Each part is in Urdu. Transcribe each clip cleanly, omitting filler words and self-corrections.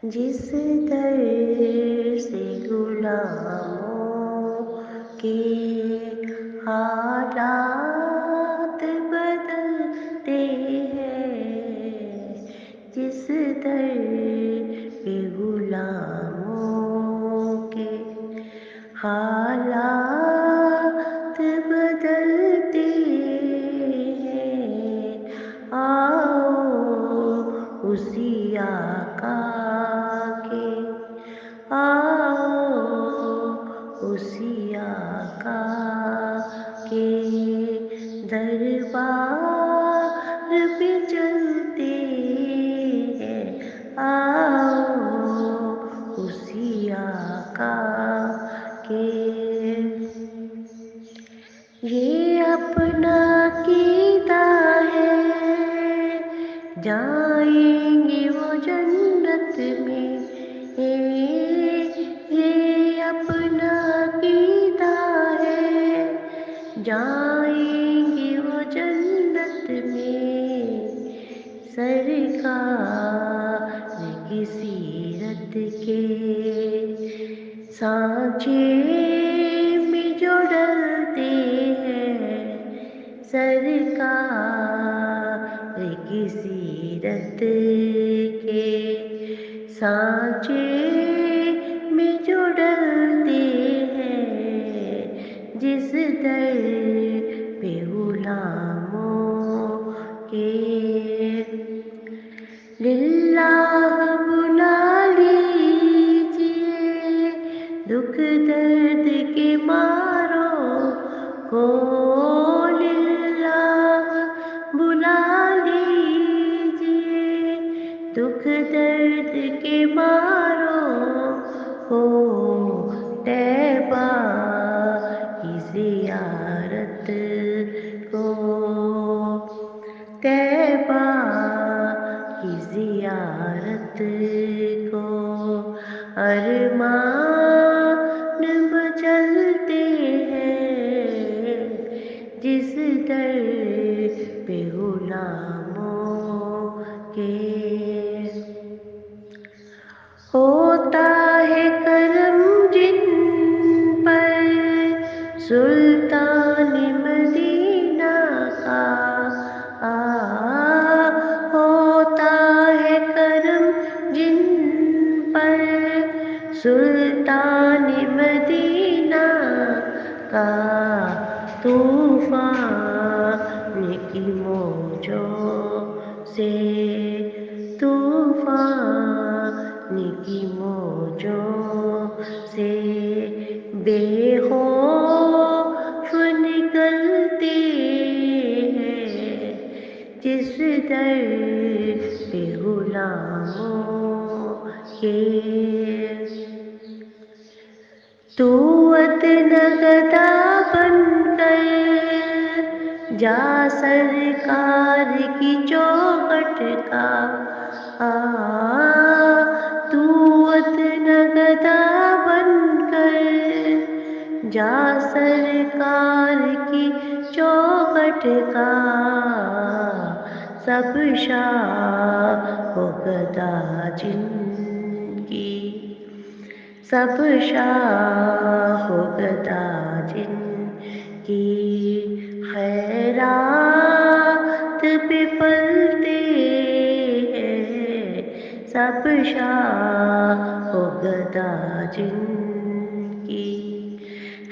جس در سے غلاموں کے حالات بدلتے ہیں، جس در پہ غلاموں کے حالات بدلتے ہیں، آؤ اسی آقا کے، آؤ اسی آقا کے دربار پہ چلتے ہیں، آؤ اسی آقا کے۔ یہ اپنا عقیدہ ہے، جائیں گے وہ جنت میں، یہ اپنا عقیدہ ہے، جائیں گے وہ جنت میں، سرکار کی سیرت کے سانچے میں جو ڈلتے ہیں، سرکار کی سیرت کے سانچے میں جو ڈلتے ہیں، جس در پہ غلاموں کے للہ بلا لیجیے، دکھ درد کے ماروں کو للہ بلا لیجیے، دکھ درد کے ماروں کو طیبہ کی زیارت کو، طیبہ کی زیارت کو ارمان مچلتے ہیں، جس در پہ غلاموں کے ہوتا ہے کرم جن پر سلطان مدینہ کا، ہوتا ہے کرم جن پر سلطان مدینہ کا، طوفان کی موجوں سے، طوفان کی موجوں سے بے خوف نکلتے ہیں، جس در پہ غلاموں کے طوعت نگدا بن کر جا سرکار کی چوکھٹ کا، طوعت نگدا بن کر جا سرکار کی چوکھٹ کا، سب شاہ و گدا جن کی، سب شاہ و گدا جن کی خیرات پہ پلتے ہیں، سب شاہ و گدا جن کی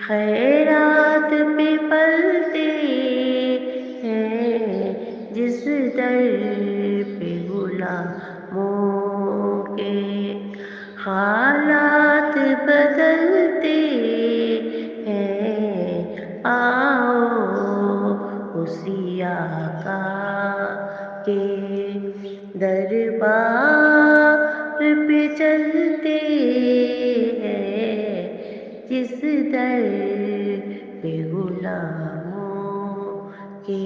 خیرات پہ پلتے ہیں، جس در پہ غلاموں کے حالات بدلتے ہیں، آؤ اسی آقا کے دربار پہ چلتے ہیں، جس در پہ غلاموں کے۔